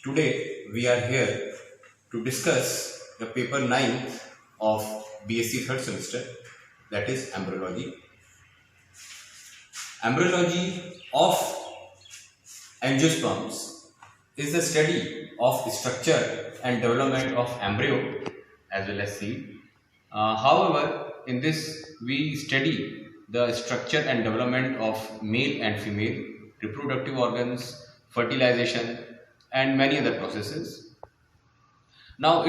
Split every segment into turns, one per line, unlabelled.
Today we are here to discuss the paper 9th of BSc third semester, that is embryology. Embryology of angiosperms is the study of structure and development of embryo as well as seed. However, in this we study the structure and development of male and female reproductive organs, fertilization, and many other processes. Now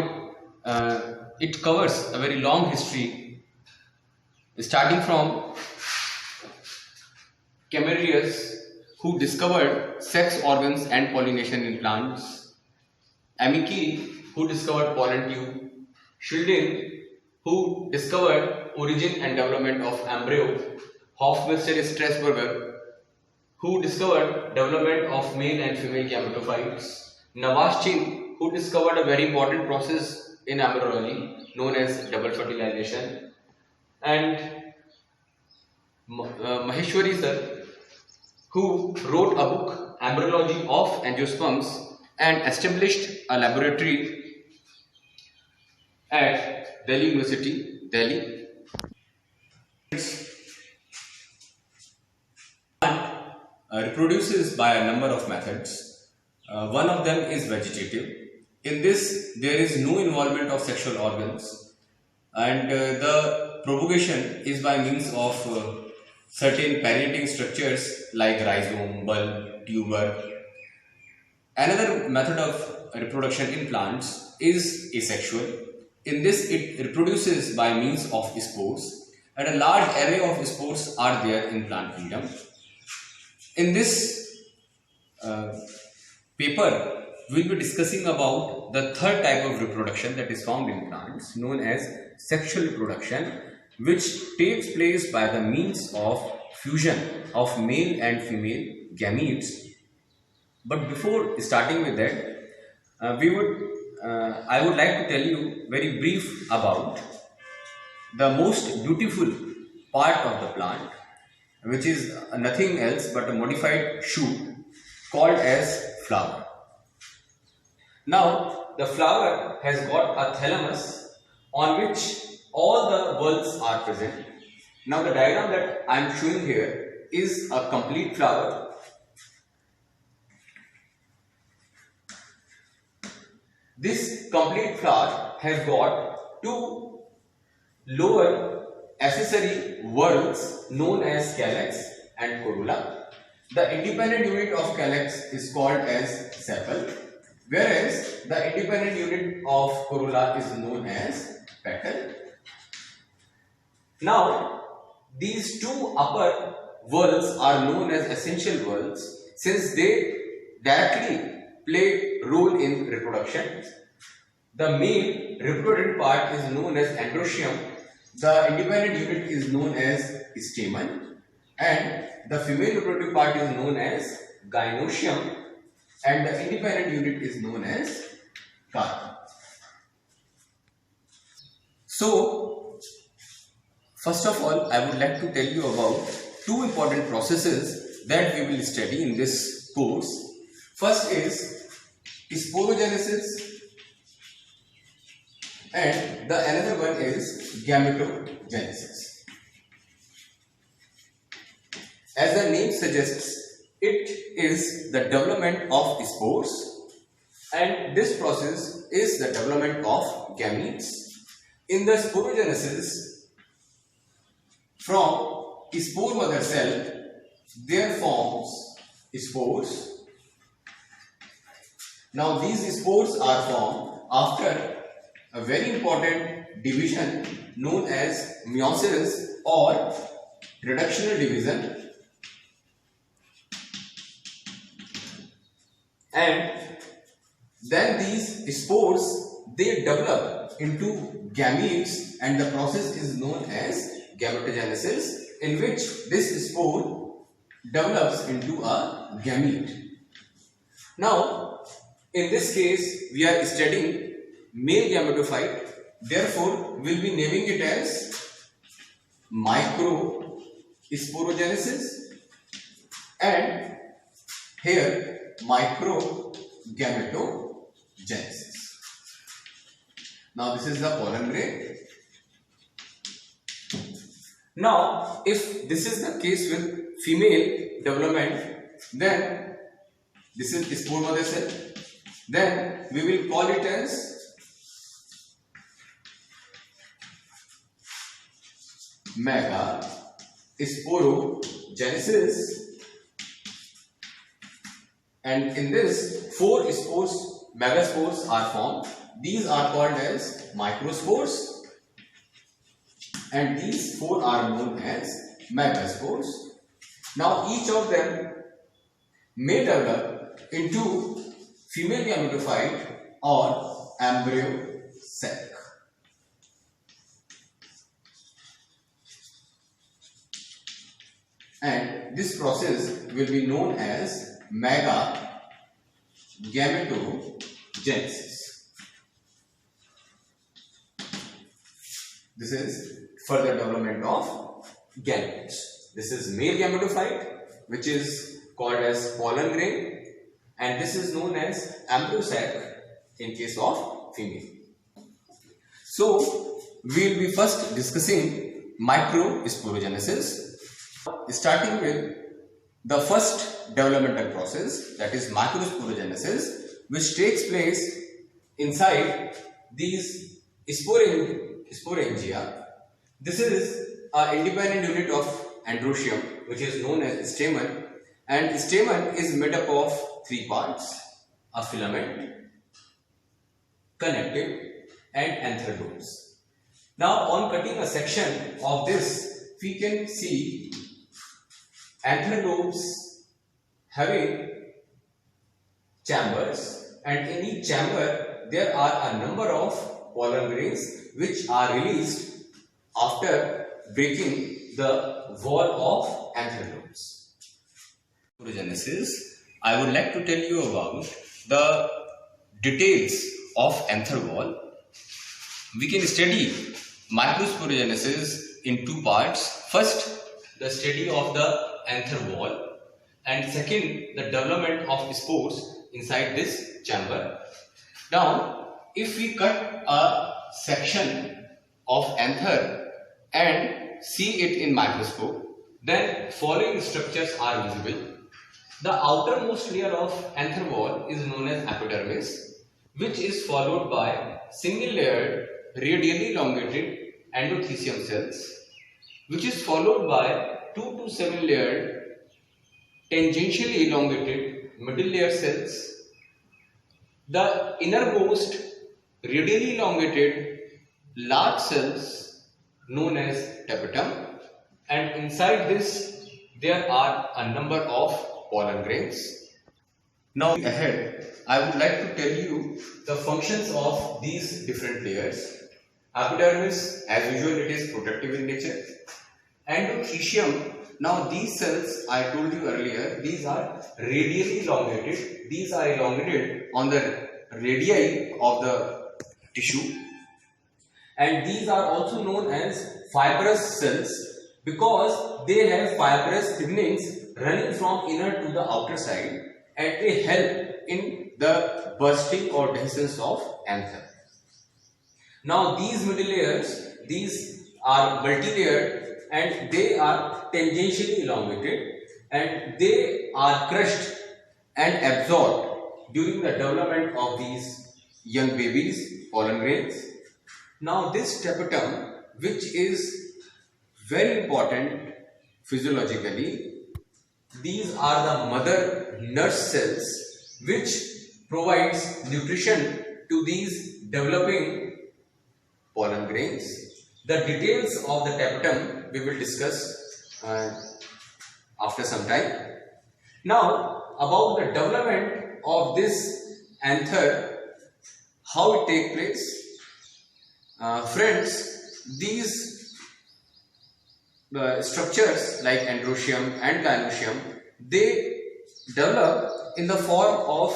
it covers a very long history, starting from Camarius, who discovered sex organs and pollination in plants; Amici, who discovered pollen tube; Schildin, who discovered origin and development of embryo; Hofmeister Strasburger, who discovered development of male and female gametophytes; Navaschin, who discovered a very important process in embryology known as double fertilization; and Maheshwari sir, who wrote a book, Embryology of Angiosperms, and established a laboratory at Delhi University, Delhi. Reproduces by a number of methods. One of them is vegetative. In this, there is no involvement of sexual organs, and the propagation is by means of certain parieting structures like rhizome, bulb, tuber. Another method of reproduction in plants is asexual. In this, it reproduces by means of spores, and a large array of spores are there in plant kingdom. In this paper, we will be discussing about the third type of reproduction that is found in plants, known as sexual reproduction, which takes place by the means of fusion of male and female gametes. But before starting with that, I would like to tell you very brief about the most beautiful part of the plant, which is nothing else but a modified shoot called as flower. Now, the flower has got a thalamus on which all the whorls are present. Now, the diagram that I am showing here is a complete flower. This complete flower has got two lower accessory whorls known as calyx and corolla. The independent unit of calyx is called as sepal, whereas the independent unit of corolla is known as petal. Now, these two upper whorls are known as essential whorls since they directly play role in reproduction. The male reproductive part is known as androecium, the independent unit is known as stamen, and the female reproductive part is known as gynoecium, and the independent unit is known as carp. So, first of all, I would like to tell you about two important processes that we will study in this course. First is sporogenesis, and the another one is gametogenesis. As the name suggests, it is the development of spores, and this process is the development of gametes. In the sporogenesis, from spore mother cell, there forms spores. Now, these spores are formed after a very important division known as meiosis or reductional division, and then these spores they develop into gametes, and the process is known as gametogenesis, in which this spore develops into a gamete. Now, in this case, we are studying male gametophyte, therefore we will be naming it as microsporogenesis, and here micro gametogenesis. Now this is the pollen grain. Now if this is the case with female development, then this is spore mother cell. Then we will call it as megasporogenesis, and in this 4 spores, megaspores are formed. These are called as microspores, and these 4 are known as megaspores. Now each of them may develop into female gametophyte or embryo sac. And this process will be known as megagametogenesis. This is further development of gametes. This is male gametophyte, which is called as pollen grain, and this is known as embryo sac in case of female. So we will be first discussing microsporogenesis, starting with the first developmental process, that is microsporogenesis, which takes place inside these sporangia. This is an independent unit of androecium, which is known as stamen, and stamen is made up of 3 parts: a filament, connective, and anther lobes. Now on cutting a section of this, we can see anther lobes having chambers, and in each chamber there are a number of pollen grains which are released after breaking the wall of anther lobes. Sporogenesis, I would like to tell you about the details of anther wall. We can study microsporogenesis in 2 parts. First, the study of the anther wall, and second, the development of spores inside this chamber. Now, if we cut a section of anther and see it in microscope, then following structures are visible. The outermost layer of anther wall is known as epidermis, which is followed by single-layered radially elongated endothecium cells, which is followed by 2 to 7 layered tangentially elongated middle layer cells. The innermost radially elongated large cells known as tapetum, and inside this there are a number of pollen grains. Now ahead, I would like to tell you the functions of these different layers. Epidermis, as usual, it is protective in nature. Endothecium, now these cells I told you earlier, these are radially elongated. These are elongated on the radii of the tissue, and these are also known as fibrous cells because they have fibrous thinnings running from inner to the outer side, and they help in the bursting or dehiscence of anther. Now these middle layers, these are multi-layered and they are tangentially elongated, and they are crushed and absorbed during the development of these young babies, pollen grains. Now this tapetum, which is very important physiologically, these are the mother nurse cells which provides nutrition to these developing pollen grains. The details of the tapetum we will discuss after some time. Now about the development of this anther, how it takes place. Friends, these structures like androecium and gynoecium, they develop in the form of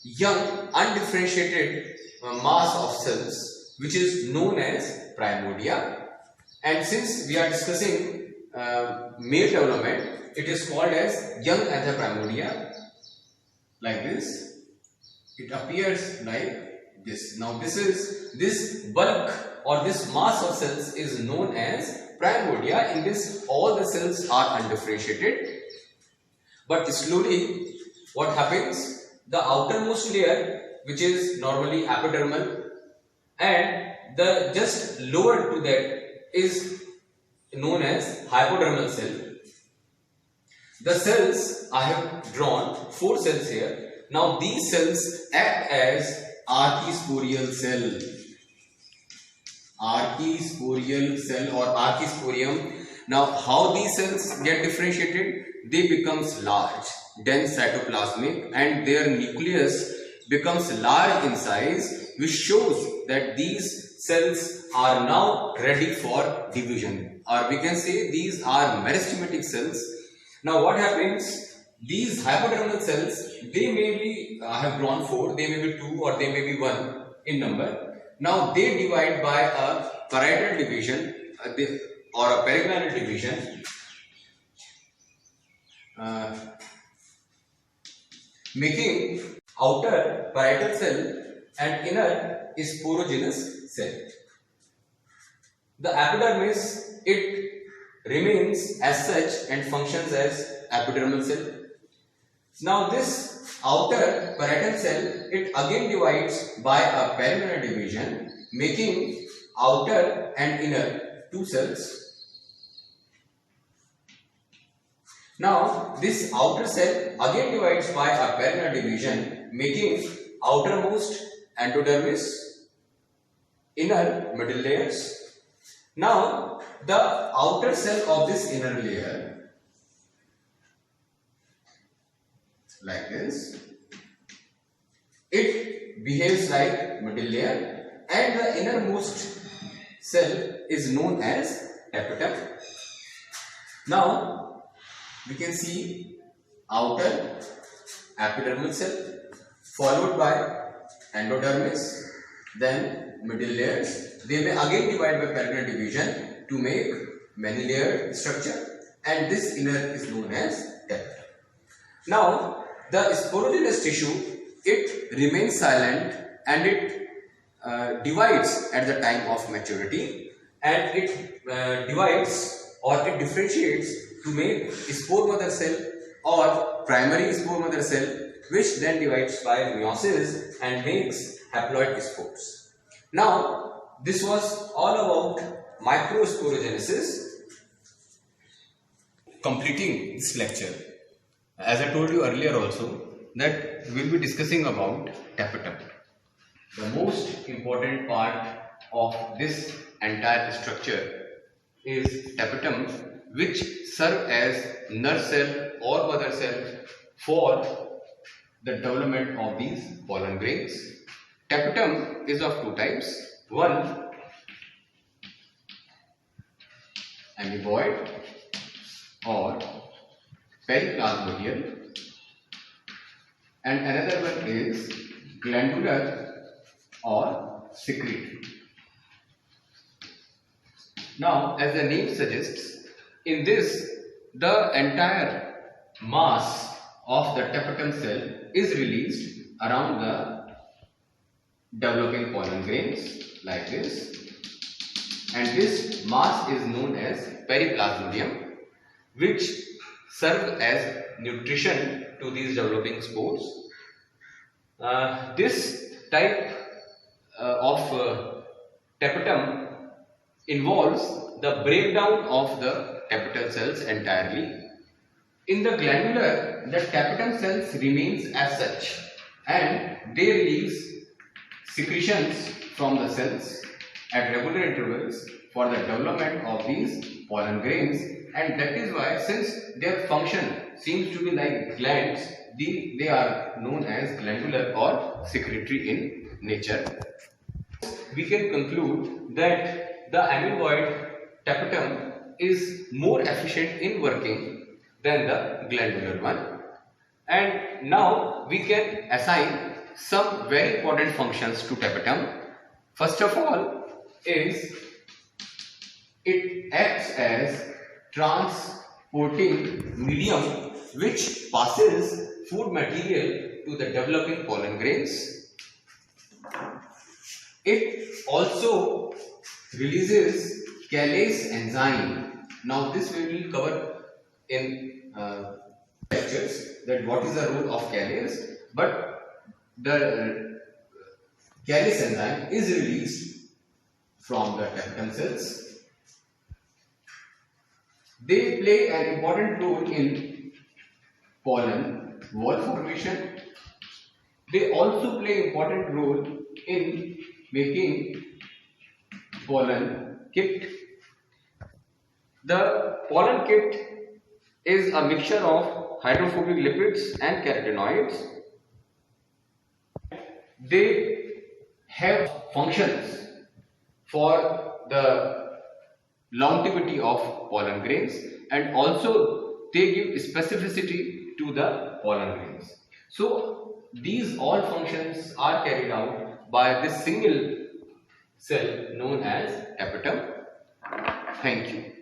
young undifferentiated mass of cells, which is known as primordia. And since we are discussing male development, it is called as young anther primordia, like this. it appears like this. Now this bulk or this mass of cells is known as primordia. In this all the cells are undifferentiated, but slowly what happens, the outermost layer, which is normally epidermal, and the just lower to that is known as hypodermal cell. The cells I have drawn 4 cells here. Now these cells act as archisporial cell. Archisporial cell or archisporium. Now how these cells get differentiated? They becomes large, dense cytoplasmic, and their nucleus becomes large in size, which shows that these cells are now ready for division, or we can say these are meristematic cells. Now what happens? These hypodermal cells, they may be, I have drawn 4, they may be 2 or they may be 1 in number. Now they divide by a parietal division or a periglanal division, making outer parietal cell and inner sporogenous cell. The epidermis, it remains as such and functions as epidermal cell. Now this outer parietal cell, it again divides by a perigonal division, making outer and inner 2 cells. Now this outer cell again divides by a perigonal division, making outermost endodermis, inner middle layers. Now the outer cell of this inner layer, like this, it behaves like middle layer, and the innermost cell is known as tapetum. Now we can see outer epidermal cell followed by endodermis, then middle layers. They may again divide by perigonal division to make many layered structure, and this inner is known as tapetum. Now the sporogenous tissue, it remains silent and it divides at the time of maturity, and it divides or it differentiates to make spore mother cell or primary spore mother cell, which then divides by meiosis and makes haploid spores. Now this was all about microsporogenesis. Completing this lecture, as I told you earlier also, that we will be discussing about tapetum. The most important part of this entire structure is tapetum, which serve as nurse cell or mother cell for the development of these pollen grains. Tapetum is of 2 types. One, amoeboid or periplasmodial, and another one is glandular or secretory. Now, as the name suggests, in this the entire mass of the tapetum cell is released around the developing pollen grains like this, and this mass is known as periplasmodium, which serve as nutrition to these developing spores. This type of tapetum involves the breakdown of the tapetal cells entirely. In the glandular, the tapetum cells remains as such, and they release secretions from the cells at regular intervals for the development of these pollen grains, and that is why, since their function seems to be like glands, they are known as glandular or secretory in nature. We can conclude that the amoeboid tapetum is more efficient in working than the glandular one, and now we can assign some very important functions to tapetum. First of all is it acts as transporting medium which passes food material to the developing pollen grains. It also releases Callase enzyme. Now this we will cover in lectures, that what is the role of Callase, but the Callase enzyme is released from the tapetum cells. They play an important role in pollen wall formation. They also play important role in making pollen kit. The pollen kit is a mixture of hydrophobic lipids and carotenoids. They have functions for the longevity of pollen grains, and also they give specificity to the pollen grains. So these all functions are carried out by this single cell known as tapetum. Thank you.